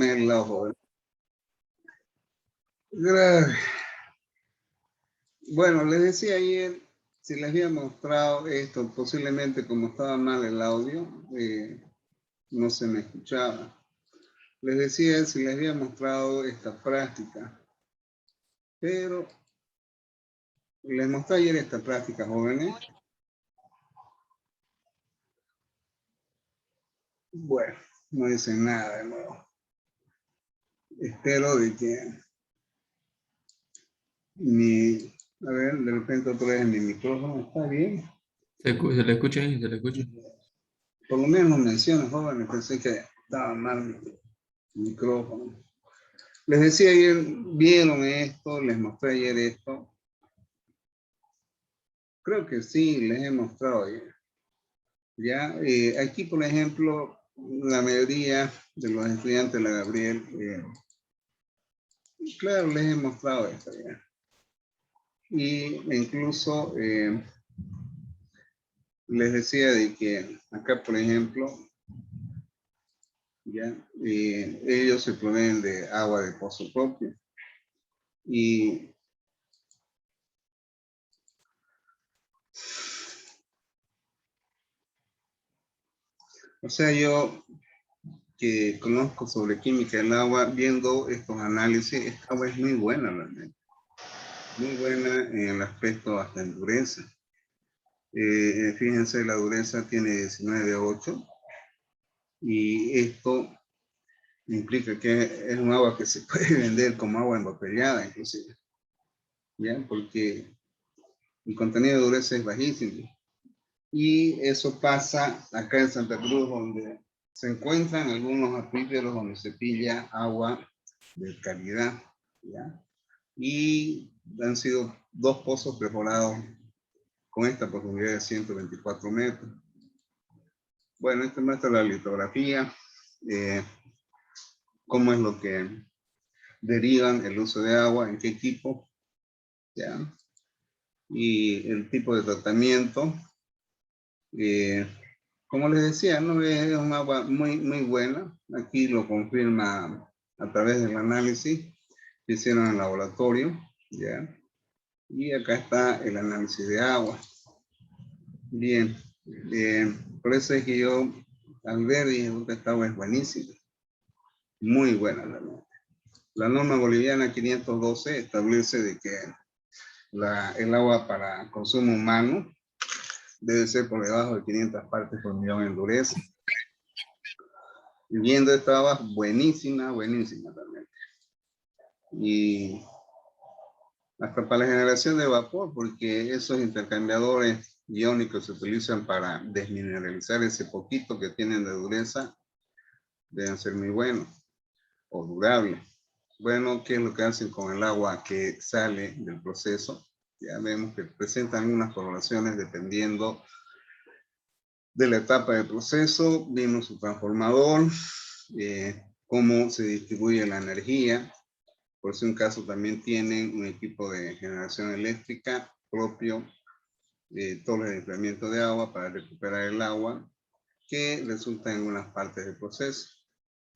el lado joven. Grave. Bueno, les decía ayer, si les había mostrado esto, posiblemente como estaba mal el audio, no se me escuchaba. Les decía si les había mostrado esta práctica, pero les mostré ayer esta práctica, jóvenes. Bueno, no dicen nada de nuevo. Espero de que a ver, de repente otra vez mi micrófono está bien. Se le escucha ahí, se le escucha. Por lo menos menciono, jóvenes, pensé que estaba mal mi micrófono. Les decía ayer, vieron esto, les mostré ayer esto. Creo que sí, les he mostrado ayer. Ya, aquí por ejemplo, la mayoría de los estudiantes de la Gabriel, claro, les he mostrado esto ya. Y incluso les decía de que acá, por ejemplo, ya, ellos se proveen de agua de pozo propio. Y o sea, yo que conozco sobre química del agua, viendo estos análisis, esta agua es muy buena realmente. Muy buena en el aspecto hasta en dureza. Fíjense, la dureza tiene 19,8 y esto implica que es un agua que se puede vender como agua embotellada inclusive, ¿ya? Porque el contenido de dureza es bajísimo. Y eso pasa acá en Santa Cruz, donde se encuentran algunos acuíferos donde se pilla agua de calidad, ¿ya? Y han sido 2 pozos perforados con esta profundidad de 124 metros. Bueno, esto muestra la litografía, cómo es lo que derivan el uso de agua, en qué equipo, ¿ya? Y el tipo de tratamiento. Como les decía, ¿no? Es un agua muy, muy buena. Aquí lo confirma a través del análisis que hicieron en el laboratorio, ¿ya? Y acá está el análisis de agua. Bien, por eso es que yo al ver dije, esta agua es buenísima, muy buena realmente. La norma boliviana 512 establece de que el agua para consumo humano debe ser por debajo de 500 partes por millón en dureza. Y viendo esta agua, buenísima, buenísima realmente. Y hasta para la generación de vapor, porque esos intercambiadores iónicos se utilizan para desmineralizar ese poquito que tienen de dureza, deben ser muy buenos o durables. Bueno, ¿qué es lo que hacen con el agua que sale del proceso? Ya vemos que presentan algunas coloraciones dependiendo de la etapa del proceso. Vimos su transformador, cómo se distribuye la energía. Por si un caso también tienen un equipo de generación eléctrica propio, todo el enfriamiento de agua para recuperar el agua, que resulta en algunas partes del proceso.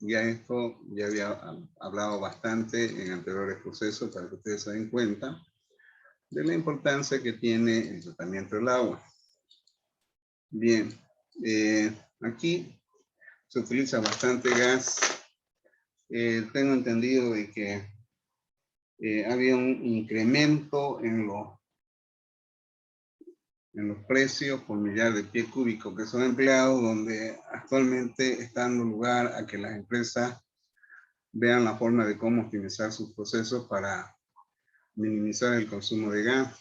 Ya esto ya había hablado bastante en anteriores procesos para que ustedes se den cuenta de la importancia que tiene el tratamiento del agua. Bien, aquí se utiliza bastante gas. Tengo entendido de que había un incremento en los precios por millar de pie cúbico que son empleados, donde actualmente está dando lugar a que las empresas vean la forma de cómo optimizar sus procesos para minimizar el consumo de gas.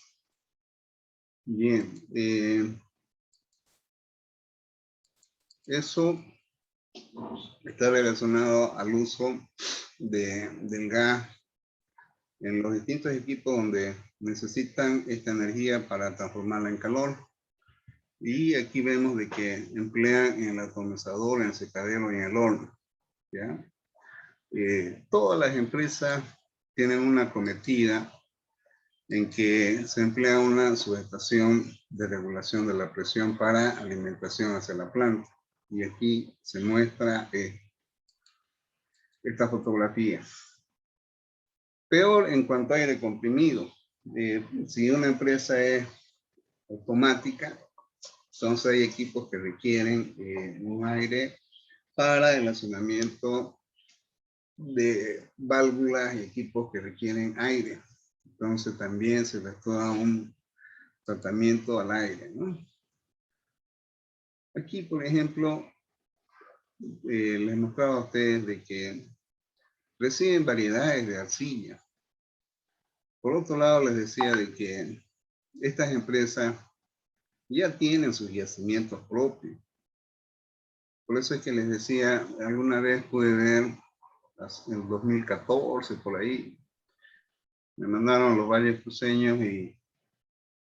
Bien, eso está relacionado al uso del gas en los distintos equipos donde necesitan esta energía para transformarla en calor. Y aquí vemos de que emplean en el atomizador, en el secadero y en el horno, ¿ya? Todas las empresas tienen una cometida en que se emplea una subestación de regulación de la presión para alimentación hacia la planta. Y aquí se muestra esta fotografía. Peor en cuanto a aire comprimido. Si una empresa es automática, entonces hay equipos que requieren un aire para el accionamiento de válvulas y equipos que requieren aire. Entonces también se les da un tratamiento al aire, ¿no? Aquí, por ejemplo, les mostraba a ustedes de que reciben variedades de arcilla. Por otro lado, les decía de que estas empresas ya tienen sus yacimientos propios. Por eso es que les decía, alguna vez pude ver en 2014, por ahí, me mandaron los valles cruceños y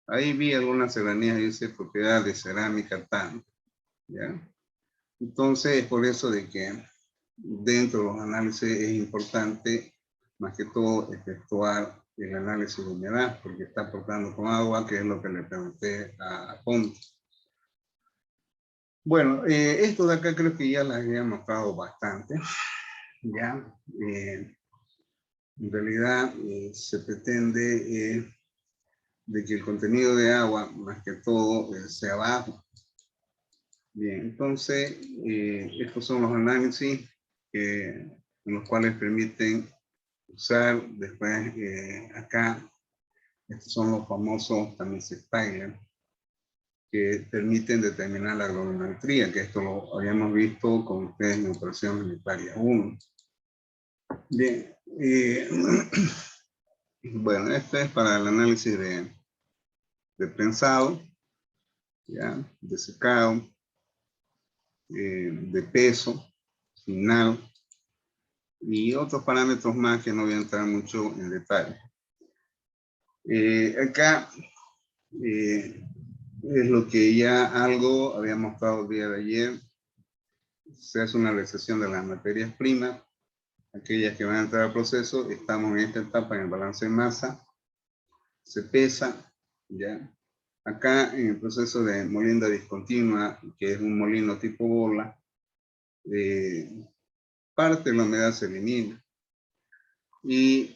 ahí vi algunas serranías, dice, propiedad de cerámica TAN, ¿ya? Entonces, por eso de que dentro de los análisis es importante, más que todo, efectuar el análisis de humedad, porque está aportando con agua, que es lo que le pregunté a Ponte. Bueno, esto de acá creo que ya las había mostrado bastante, ¿ya? En realidad se pretende de que el contenido de agua, más que todo, sea bajo. Bien, entonces, estos son los análisis en los cuales permiten usar después acá, estos son los famosos tamices Tyler, que permiten determinar la granulometría, que esto lo habíamos visto con ustedes en operación unitaria 1. Bien, bueno, esto es para el análisis de prensado, ¿ya? De secado, de peso final y otros parámetros más que no voy a entrar mucho en detalle. Acá es lo que ya algo había mostrado el día de ayer. Se hace una recesión de las materias primas, aquellas que van a entrar al proceso. Estamos en esta etapa en el balance de masa. Se pesa, ¿ya? Acá en el proceso de molienda discontinua, que es un molino tipo bola, parte de la humedad se elimina y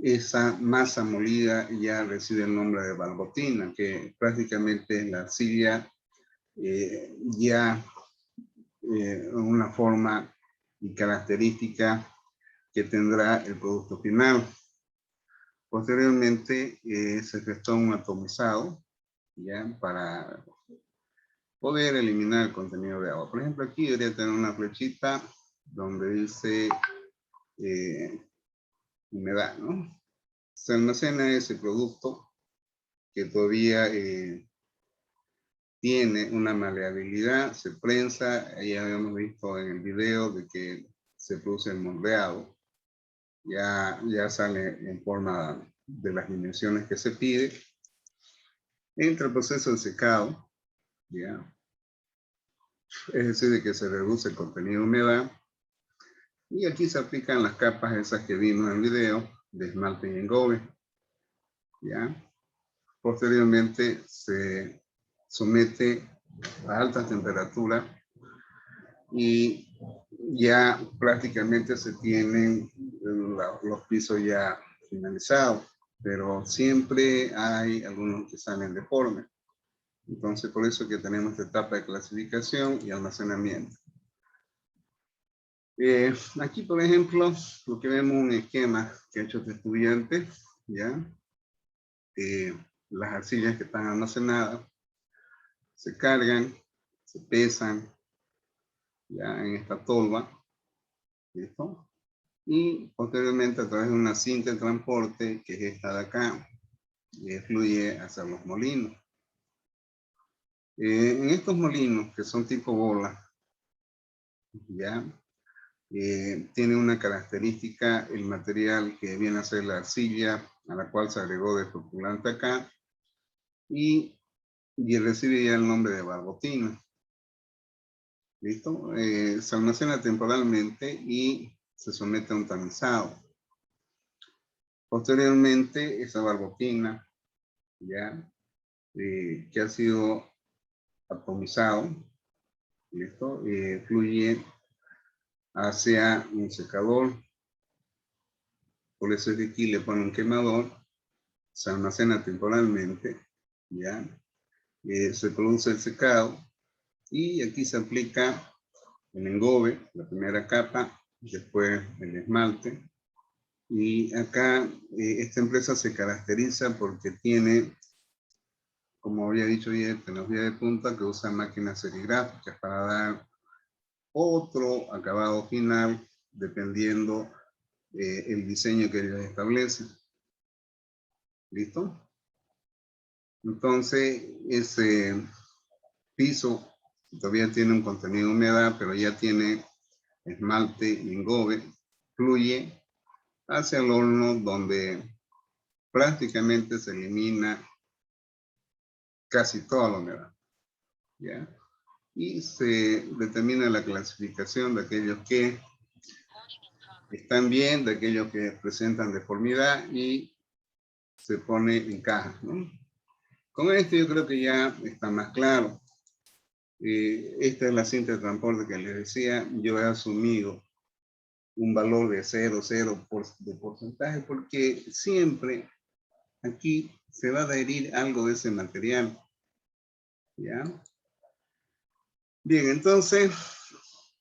esa masa molida ya recibe el nombre de valvotina, que prácticamente es la arcilla ya una forma y característica que tendrá el producto final. Posteriormente se efectúa un atomizado, ya, para poder eliminar el contenido de agua. Por ejemplo, aquí debería tener una flechita donde dice humedad, ¿no? Se almacena ese producto que todavía tiene una maleabilidad, se prensa, ya habíamos visto en el video de que se produce el moldeado, ya sale en forma de las dimensiones que se pide. Entra el proceso de secado, ya, es decir, de que se reduce el contenido de humedad, y aquí se aplican las capas esas que vimos en el video, de esmalte y engobe, ya. Posteriormente se somete a altas temperaturas y ya prácticamente se tienen los pisos ya finalizados, pero siempre hay algunos que salen deformes. Entonces, por eso que tenemos esta etapa de clasificación y almacenamiento. Aquí, por ejemplo, lo que vemos un esquema que ha hecho este estudiante, ¿ya? Las arcillas que están almacenadas se cargan, se pesan, ya en esta tolva, ¿listo? Y posteriormente a través de una cinta de transporte, que es esta de acá, fluye hacia los molinos. En estos molinos, que son tipo bola, ya, tiene una característica, el material que viene a ser la arcilla, a la cual se agregó desflocülante acá, y recibe ya el nombre de barbotina. ¿Listo? Se almacena temporalmente y se somete a un tamizado. Posteriormente, esa barbotina, ya, que ha sido atomizado, ¿listo? Fluye hacia un secador. Por eso es que aquí le ponen un quemador, se almacena temporalmente, ¿ya? Se produce el secado y aquí se aplica el engobe, la primera capa, después el esmalte. Y acá esta empresa se caracteriza porque tiene, como había dicho ayer, tecnología de punta que usa máquinas serigráficas para dar otro acabado final dependiendo el diseño que ellos establecen. ¿Listo? Entonces, ese piso todavía tiene un contenido de humedad, pero ya tiene esmalte y engobe, fluye hacia el horno donde prácticamente se elimina casi toda la humedad, ¿ya? Y se determina la clasificación de aquellos que están bien, de aquellos que presentan deformidad y se pone en caja, ¿no? Con esto yo creo que ya está más claro. Esta es la cinta de transporte que les decía. Yo he asumido un valor de 0,0 de porcentaje porque siempre aquí se va a adherir algo de ese material. ¿Ya? Bien, entonces,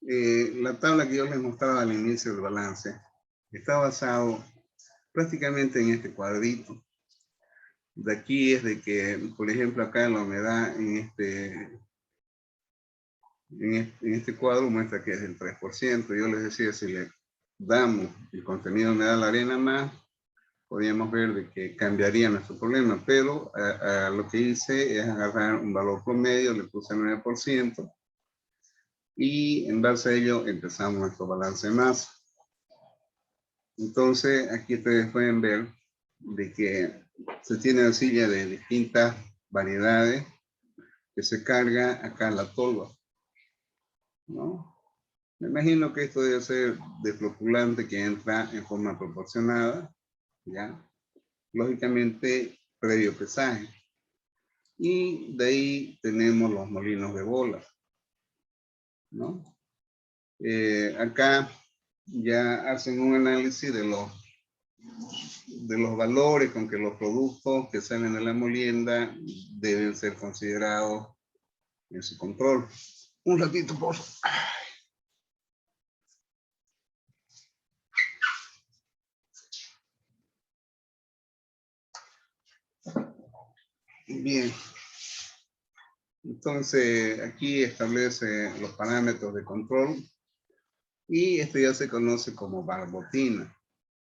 la tabla que yo les mostraba al inicio del balance está basado prácticamente en este cuadrito. De aquí es de que, por ejemplo, acá la humedad en este cuadro muestra que es del 3%. Yo les decía, si le damos el contenido de humedad a la arena más, podríamos ver de que cambiaría nuestro problema, pero lo que hice es agarrar un valor promedio, le puse 9%, y en base a ello empezamos nuestro balance de masa. Entonces, aquí ustedes pueden ver de que se tiene arcilla de distintas variedades que se carga acá en la tolva, ¿no? Me imagino que esto debe ser de flocculante que entra en forma proporcionada, ¿ya? Lógicamente, previo pesaje. Y de ahí tenemos los molinos de bola, ¿no? Acá ya hacen un análisis de los valores con que los productos que salen de la molienda deben ser considerados en su control. Un ratito, por favor. Bien. Entonces, aquí establece los parámetros de control y esto ya se conoce como barbotina,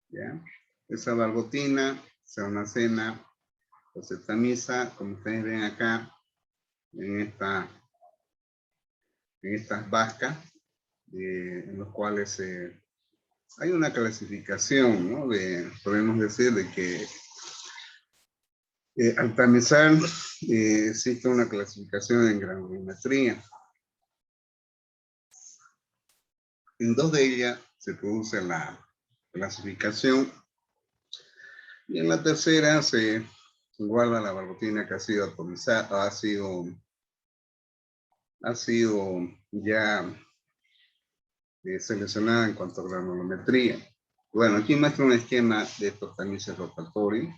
¿ya? Esa barbotina se almacena o se tamiza, como ustedes ven acá, en estas vascas, en los cuales hay una clasificación, ¿no? Podemos decir de que al tamizar existe una clasificación en granulometría. En dos de ellas se produce la clasificación y en la tercera se guarda la barbotina que ha sido atomizada, ha sido ya seleccionada en cuanto a granulometría. Bueno, aquí muestra un esquema de estos tamices rotatorios,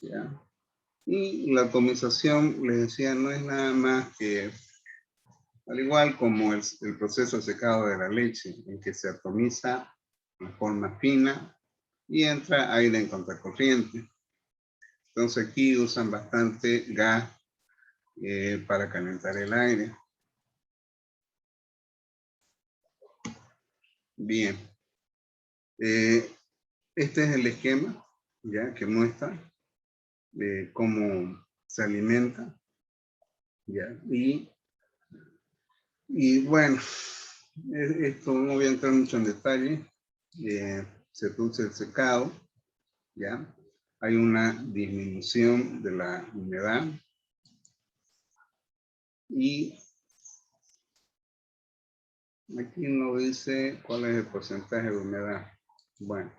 ¿ya? Y la atomización, les decía, no es nada más que, al igual como el proceso de secado de la leche, en que se atomiza en forma fina y entra aire en contracorriente. Entonces aquí usan bastante gas para calentar el aire. Bien. Este es el esquema, ¿ya? Que muestra cómo se alimenta, ¿ya? Y bueno, esto no voy a entrar mucho en detalle. Se produce el secado, ¿ya? Hay una disminución de la humedad y aquí no dice cuál es el porcentaje de humedad. Bueno,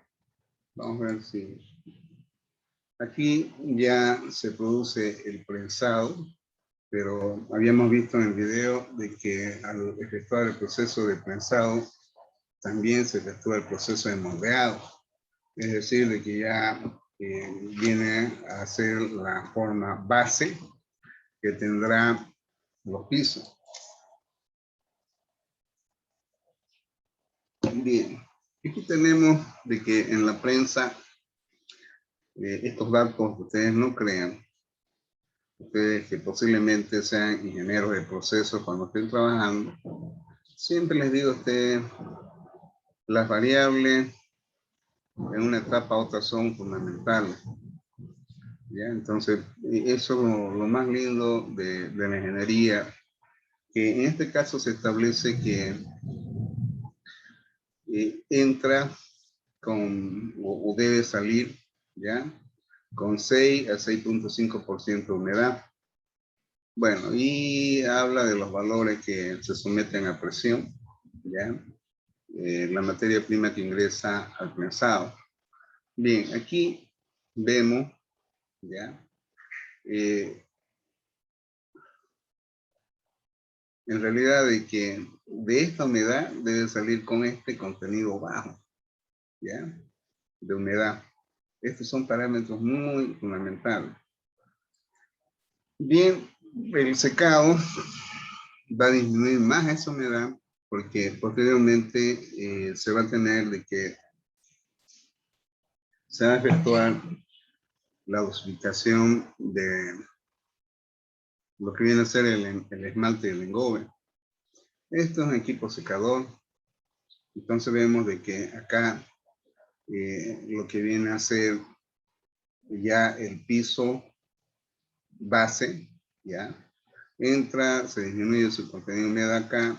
vamos a ver si... Aquí ya se produce el prensado, pero habíamos visto en el video de que al efectuar el proceso de prensado también se efectúa el proceso de moldeado, es decir, de que ya viene a ser la forma base que tendrá los pisos. Bien, aquí tenemos de que en la prensa estos datos ustedes no crean, ustedes que posiblemente sean ingenieros de procesos cuando estén trabajando, siempre les digo a ustedes, las variables en una etapa u otra son fundamentales. ¿Ya? Entonces, eso es lo más lindo de la ingeniería, que en este caso se establece que entra con, o debe salir, ¿ya? Con 6 a 6.5% de humedad. Bueno, y habla de los valores que se someten a presión, ¿ya? La materia prima que ingresa al prensado. Bien, aquí vemos, ¿ya? En realidad de que de esta humedad debe salir con este contenido bajo, ¿ya? De humedad. Estos son parámetros muy fundamentales. Bien, el secado va a disminuir más esa humedad porque posteriormente se va a tener de que se va a efectuar la dosificación de lo que viene a ser el esmalte del engobe. Esto es un equipo secador. Entonces vemos de que acá lo que viene a ser ya el piso base, ya entra, se disminuye su contenido de humedad acá.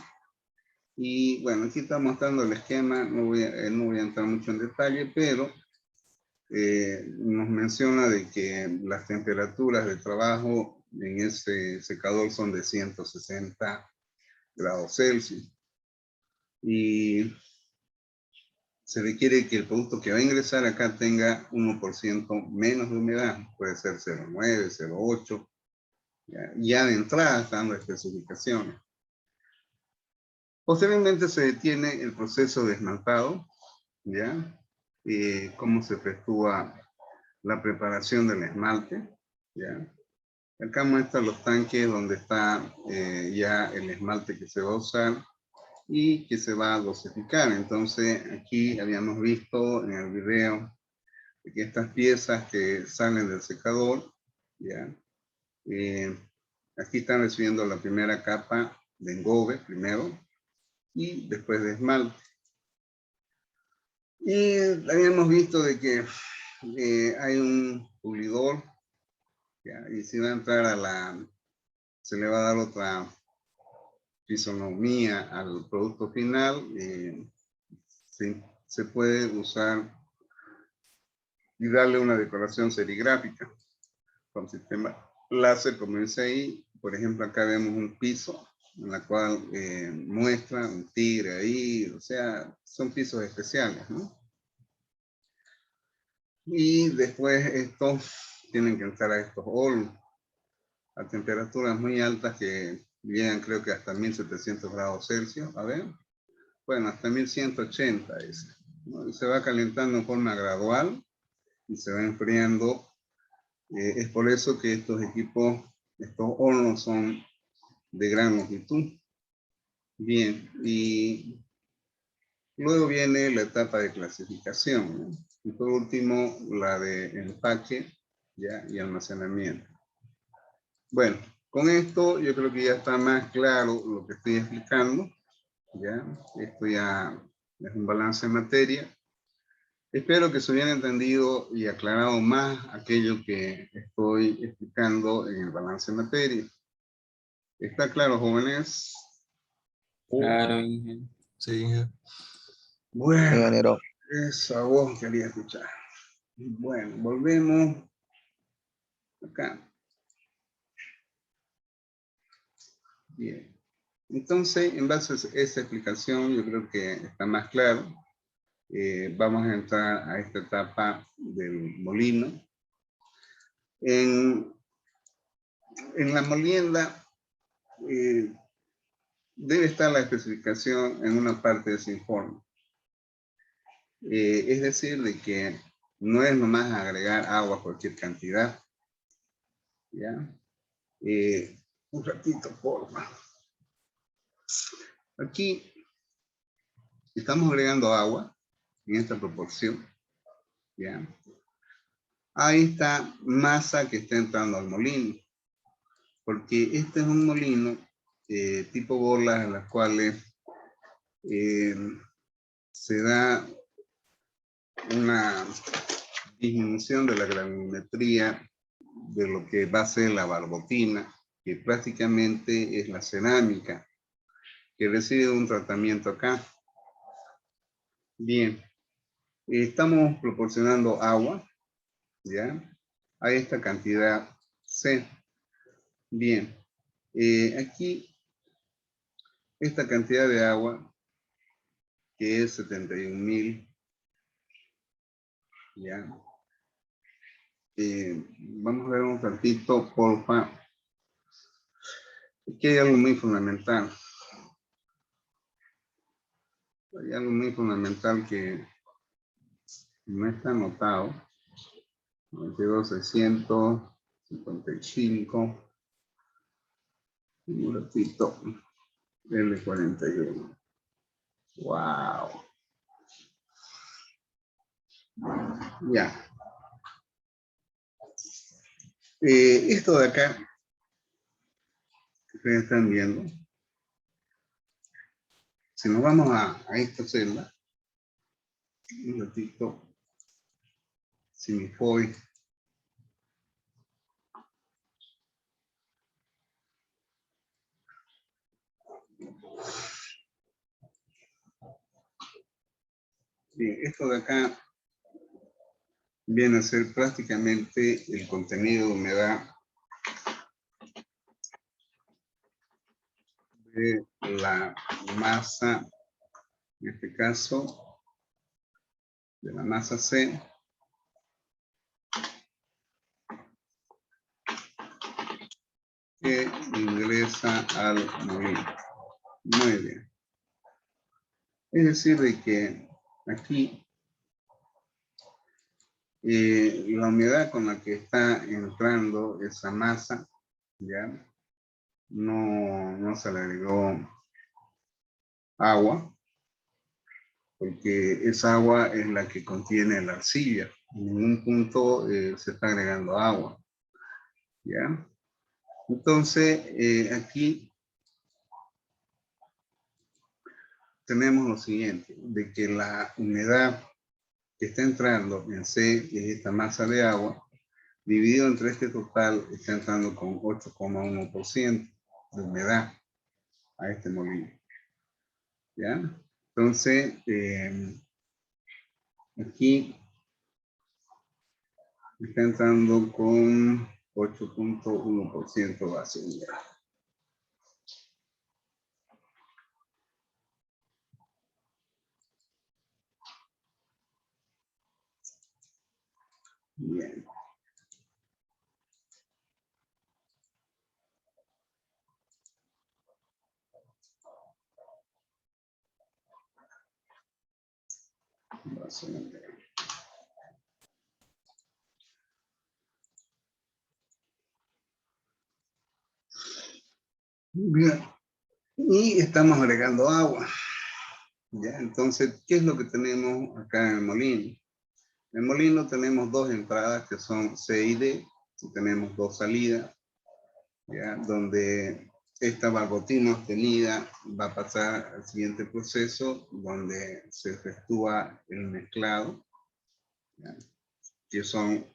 Y bueno, aquí está mostrando el esquema, no voy a entrar mucho en detalle, pero nos menciona de que las temperaturas de trabajo en ese secador son de 160 grados Celsius. Y se requiere que el producto que va a ingresar acá tenga 1% menos de humedad, puede ser 0,9, 0,8. Ya de entrada están las especificaciones. Posteriormente se detiene el proceso de esmaltado, ¿ya? Cómo se efectúa la preparación del esmalte, ¿ya? Acá muestra los tanques donde está ya el esmalte que se va a usar y que se va a dosificar. Entonces, aquí habíamos visto en el video que estas piezas que salen del secador, ¿ya? Aquí están recibiendo la primera capa de engobe primero y después de esmalte. Y habíamos visto de que hay un pulidor, ¿ya? Y si va a entrar a se le va a dar otra fisonomía al producto final, se puede usar y darle una decoración serigráfica con sistema láser, como dice ahí. Por ejemplo, acá vemos un piso en la cual muestra un tigre ahí, o sea, son pisos especiales, ¿no? Y después estos tienen que entrar a estos hornos a temperaturas muy altas que llegan creo que hasta 1700 grados Celsius, a ver, bueno, hasta 1180 es, ¿no? Y se va calentando en forma gradual y se va enfriando. Es por eso que estos equipos, estos hornos son de gran longitud. Bien, y luego viene la etapa de clasificación, ¿no? Y por último, la de empaque, ¿ya? Y almacenamiento. Bueno, con esto yo creo que ya está más claro lo que estoy explicando, ¿ya? Esto ya es un balance de materia. Espero que se hubiera entendido y aclarado más aquello que estoy explicando en el balance de materia. ¿Está claro, jóvenes? Claro, Inge. Sí. Bueno, Ingeniero. esa voz quería escuchar. Bueno, volvemos acá. Bien. Entonces, en base a esa explicación, yo creo que está más claro. Vamos a entrar a esta etapa del molino. En la molienda debe estar la especificación en una parte de ese informe. Es decir, de que no es nomás agregar agua a cualquier cantidad. ¿Ya? Un ratito, por favor. Aquí estamos agregando agua en esta proporción. ¿Ya? Ahí está masa que está entrando al molino. Porque este es un molino tipo bolas en las cuales se da una disminución de la granulometría de lo que va a ser la barbotina, que prácticamente es la cerámica, que recibe un tratamiento acá. Bien, estamos proporcionando agua, ¿ya? A esta cantidad C. Bien, aquí esta cantidad de agua, que es 71.000, ¿ya? Vamos a ver un ratito, porfa. Aquí hay algo muy fundamental. Hay algo muy fundamental que no está anotado. 92.655. Un ratito. L41. Wow. Ya. Esto de acá, que ustedes están viendo, si nos vamos a esta celda, un ratito, si me voy, bien, esto de acá viene a ser prácticamente el contenido de humedad de la masa, en este caso, de la masa C, que ingresa al molino. Muy bien. Es decir, de que aquí la humedad con la que está entrando esa masa, ya no se le agregó agua, porque esa agua es la que contiene la arcilla. En ningún punto se está agregando agua. ¿Ya? Entonces, aquí tenemos lo siguiente, de que la humedad que está entrando en C, que es esta masa de agua, dividido entre este total, está entrando con 8,1% de humedad a este molino. ¿Ya? Entonces, aquí está entrando con 8,1% base de humedad. Bien. Base de humedad. Bien. Y estamos agregando agua. ¿Ya? Entonces, ¿qué es lo que tenemos acá en el molino? En el molino tenemos dos entradas que son C y D, y tenemos dos salidas, ¿ya? Donde esta barbotina obtenida va a pasar al siguiente proceso, donde se efectúa el mezclado, ¿ya? Que son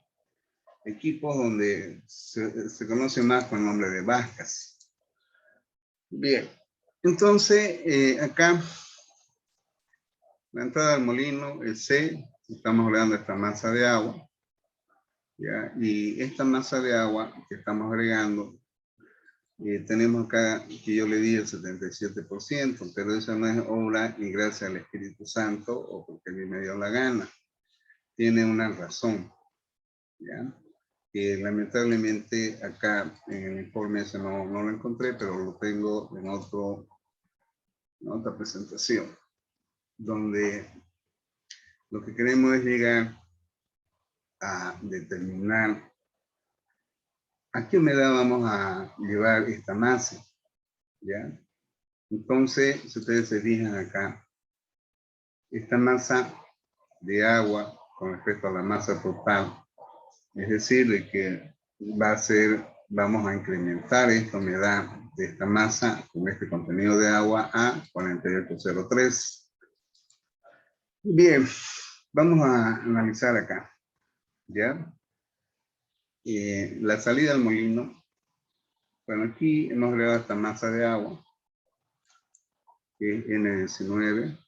equipos donde se conoce más con el nombre de vascas. Bien, entonces acá la entrada del molino es C, estamos agregando esta masa de agua, ¿ya? Y esta masa de agua que estamos agregando, tenemos acá que yo le di el 77%, pero eso no es obra ni gracias al Espíritu Santo o porque a mí me dio la gana. Tiene una razón, ¿ya? Lamentablemente acá en el informe ese no lo encontré, pero lo tengo en otra presentación, donde Lo que queremos es llegar a determinar a qué humedad vamos a llevar esta masa, ¿ya? Entonces, si ustedes se fijan acá, esta masa de agua con respecto a la masa total, es decir, de que vamos a incrementar esta humedad de esta masa con este contenido de agua a 48,03. Bien, vamos a analizar acá, ¿ya? La salida del molino. Bueno, aquí hemos agregado esta masa de agua, que es N19,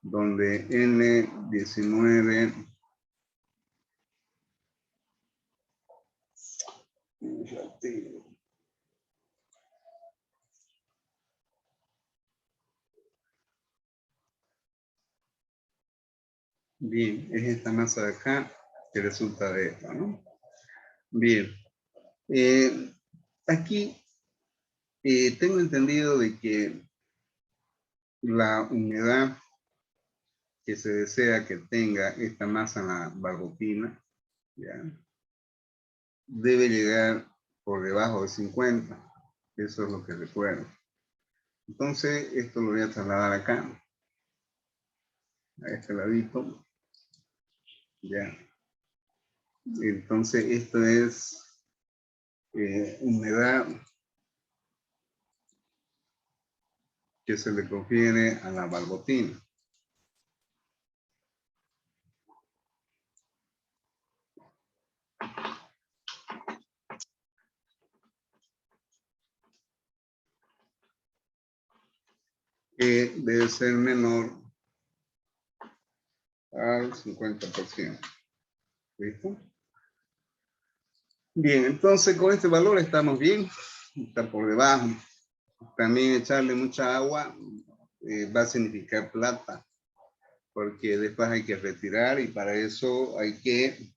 donde N19 bien, es esta masa de acá que resulta de esta, ¿no? Bien, aquí tengo entendido de que la humedad que se desea que tenga esta masa en la barbotina, ¿ya? Debe llegar por debajo de 50. Eso es lo que recuerdo. Entonces, esto lo voy a trasladar acá, a este ladito. Ya. Entonces, esto es humedad que se le confiere a la barbotina. Que debe ser menor al 50%. ¿Listo? Bien, entonces con este valor estamos bien. Está por debajo. También echarle mucha agua va a significar plata, porque después hay que retirar y para eso hay que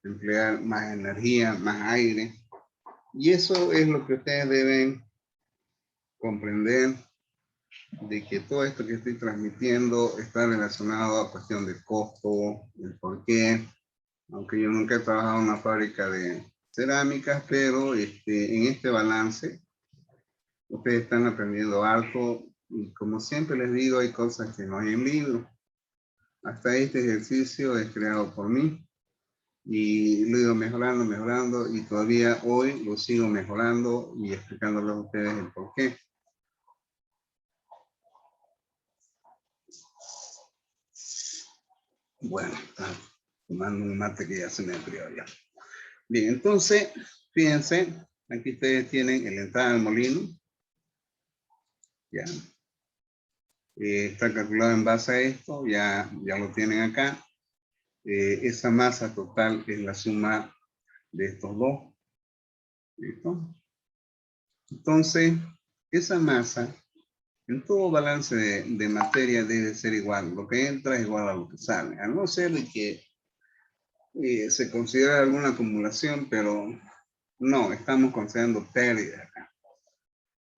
emplear más energía, más aire. Y eso es lo que ustedes deben comprender, de que todo esto que estoy transmitiendo está relacionado a cuestión de costo, el por qué. Aunque yo nunca he trabajado en una fábrica de cerámicas, pero en este balance ustedes están aprendiendo algo y como siempre les digo, hay cosas que no hay en libro. Hasta este ejercicio es creado por mí y lo he ido mejorando y todavía hoy lo sigo mejorando y explicándoles a ustedes el por qué. Bueno, está tomando un mate que ya se me enfrió ya. Bien, entonces, fíjense, aquí ustedes tienen la entrada del molino. Ya. Está calculado en base a esto, ya lo tienen acá. Esa masa total es la suma de estos dos. ¿Listo? Entonces, esa masa, en todo balance de materia debe ser igual. Lo que entra es igual a lo que sale. A no ser de que se considera alguna acumulación, pero no, estamos considerando pérdida acá.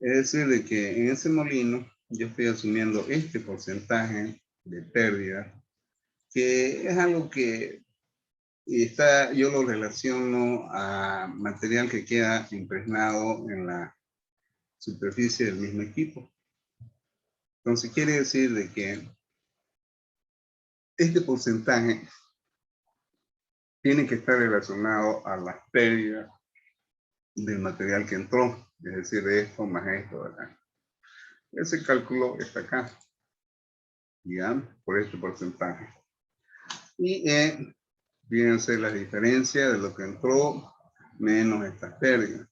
Es decir, de que en ese molino yo estoy asumiendo este porcentaje de pérdida, que es algo que yo lo relaciono a material que queda impregnado en la superficie del mismo equipo. Entonces quiere decir de que este porcentaje tiene que estar relacionado a las pérdidas del material que entró, es decir, de esto más esto de acá. Ese cálculo está acá, ya, por este porcentaje. Y vienen a ser las diferencias de lo que entró menos estas pérdidas.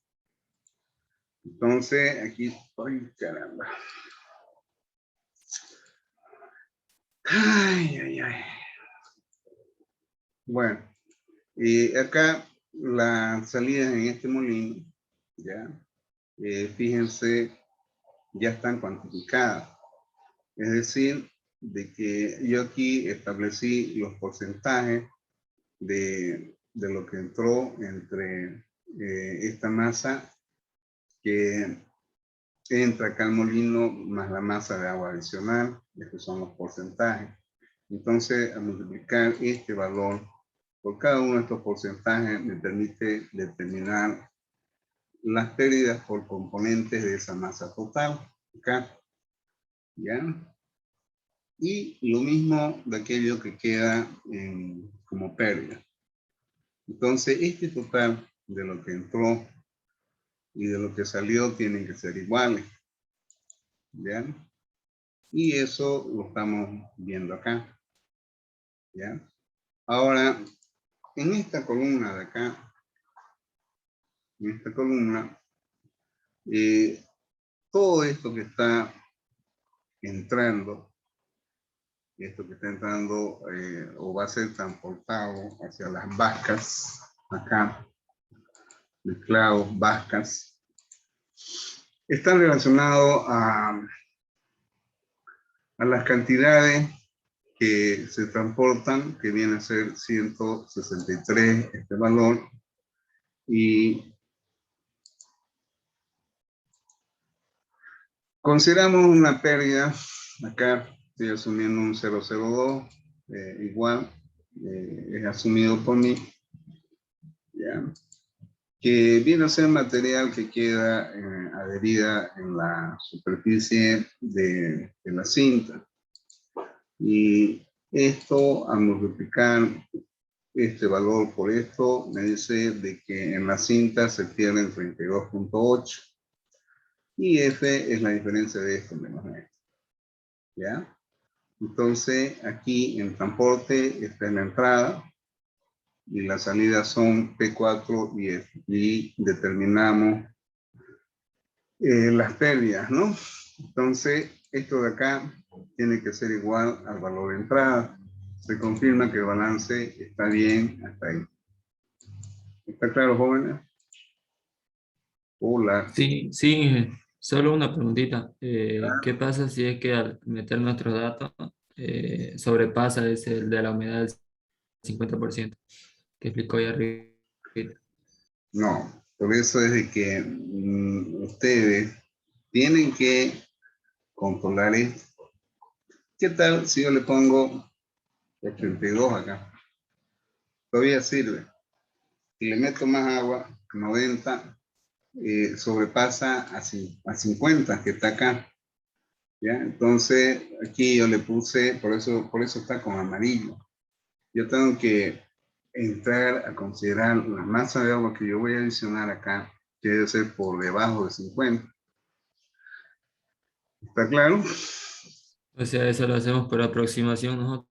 Entonces, aquí, ¡ay, caramba! ¡Ay, ay, ay! Bueno, y acá las salidas en este molino, ya, fíjense, ya están cuantificadas. Es decir, de que yo aquí establecí los porcentajes de lo que entró entre esta masa que entra acá al molino más la masa de agua adicional Estos son los porcentajes. Entonces, al multiplicar este valor por cada uno de estos porcentajes, me permite determinar las pérdidas por componentes de esa masa total. Acá. ¿Ya? Y lo mismo de aquello que queda como pérdida. Entonces, este total de lo que entró y de lo que salió tienen que ser iguales. ¿Ya? Y eso lo estamos viendo acá. ¿Ya? Ahora, en esta columna de acá, en esta columna, todo esto que está entrando, o va a ser transportado hacia las vascas, acá, mezclados, vascas, están relacionados a las cantidades que se transportan, que viene a ser 163 este valor, y consideramos una pérdida, acá estoy asumiendo un 002, igual, es asumido por mí, ¿ya? Que viene a ser material que queda adherida en la superficie de la cinta. Y esto, al multiplicar este valor por esto, me dice de que en la cinta se pierde 32.8. Y F es la diferencia de esto menos esto. ¿Ya? Entonces, aquí en transporte, esta es la entrada. Y las salidas son P4 y F. Y determinamos las pérdidas, ¿no? Entonces, esto de acá tiene que ser igual al valor de entrada. Se confirma que el balance está bien hasta ahí. ¿Está claro, jóvenes? Hola. Sí, sí, solo una preguntita. ¿Qué pasa si es que al meter nuestros datos sobrepasa ese el de la humedad del 50% que explicó ya arriba? No, por eso es de que ustedes tienen que controlar esto. ¿Qué tal si yo le pongo 82 acá? Todavía sirve. Si le meto más agua, 90, sobrepasa a 50 que está acá. ¿Ya? Entonces, aquí yo le puse, por eso está con amarillo. Yo tengo que entrar a considerar la masa de agua que yo voy a adicionar acá, que debe ser por debajo de 50. ¿Está claro? O sea, eso lo hacemos por aproximación nosotros.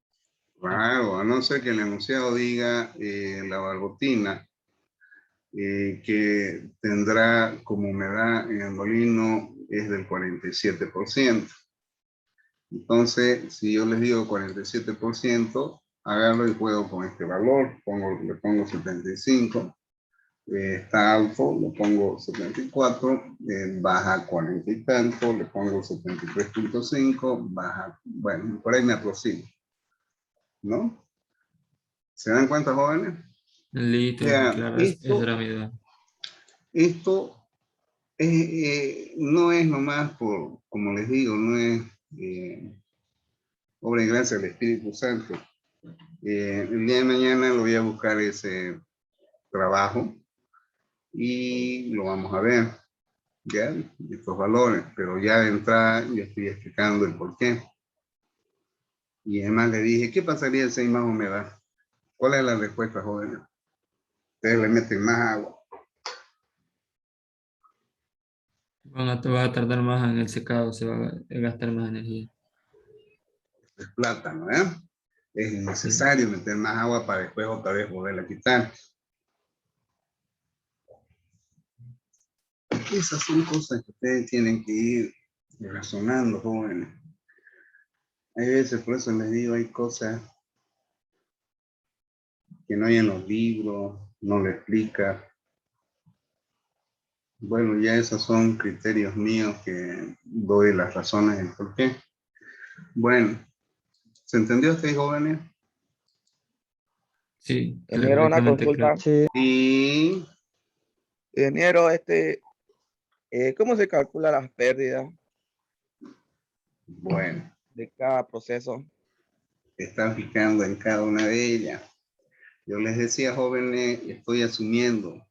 Claro, a no ser que el enunciado diga la barbotina, que tendrá como humedad en el molino es del 47%. Entonces, si yo les digo 47%, agarro y juego con este valor, le pongo 75, está alto, le pongo 74, baja 40 y tanto, le pongo 73.5, baja, bueno, por ahí me aproximo, ¿no? ¿Se dan cuenta, jóvenes? Listo, Ya, claro, esa era mi duda. esto no es nomás por, como les digo, no es obra y gracia del Espíritu Santo. El día de mañana lo voy a buscar ese trabajo y lo vamos a ver, ¿ya? Estos valores, pero ya de entrada yo estoy explicando el por qué. Y además le dije, ¿qué pasaría si hay más humedad? ¿Cuál es la respuesta, jóvenes? Ustedes le meten más agua. Bueno, te va a tardar más en el secado, se va a gastar más energía. Es plátano, ¿eh? Es Sí. necesario meter más agua para después otra vez volverla a quitar. Esas son cosas que ustedes tienen que ir razonando, jóvenes. Hay veces, por eso les digo, hay cosas que no hay en los libros, no le explica. Bueno, ya esos son criterios míos que doy las razones del por qué. Bueno, ¿se entendió ustedes, jóvenes? Sí, Ingeniero, una perfectamente claro. consulta. Sí. Y Ingeniero, ¿cómo se calcula las pérdidas? bueno, de cada proceso. Están fijando en cada una de ellas. Yo les decía, jóvenes, estoy asumiendo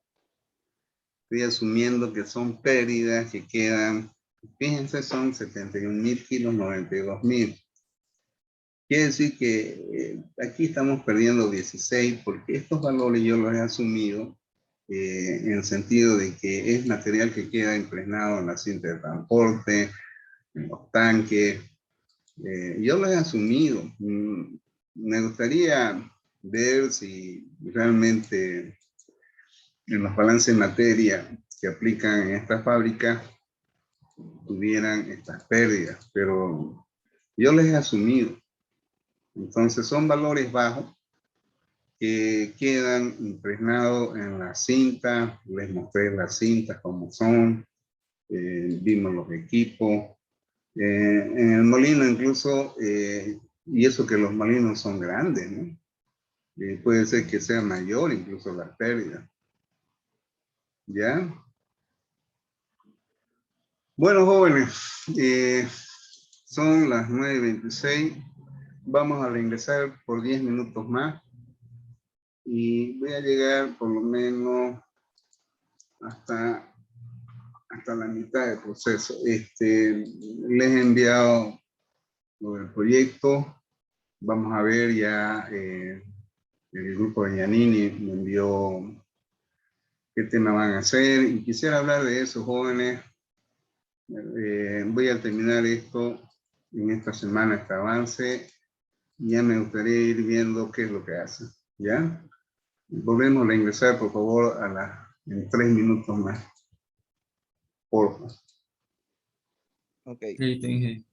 que son pérdidas que quedan, fíjense, son 71.000 kilos, 92.000. Quiere decir que aquí estamos perdiendo 16 porque estos valores yo los he asumido en el sentido de que es material que queda impregnado en la cinta de transporte, en los tanques. Yo los he asumido. Me gustaría ver si realmente en los balances de materia que aplican en esta fábrica tuvieran estas pérdidas, pero yo les he asumido. Entonces son valores bajos que quedan impregnados en la cinta. Les mostré las cintas como son, vimos los equipos. En el molino incluso, y eso que los molinos son grandes, ¿no? Puede ser que sea mayor incluso las pérdidas. ¿Ya? Bueno, jóvenes, son las 9:26. Vamos a reingresar por 10 minutos más. Y voy a llegar por lo menos hasta la mitad del proceso. Les he enviado lo del proyecto. Vamos a ver ya, el grupo de Giannini me envió qué tema van a hacer. Y quisiera hablar de eso, jóvenes. Voy a terminar esto en esta semana, este avance. Y ya me gustaría ir viendo qué es lo que hacen. ¿Ya? Volvemos a ingresar, por favor, en 3 minutos más. Por favor. Ok. Listo, Inge.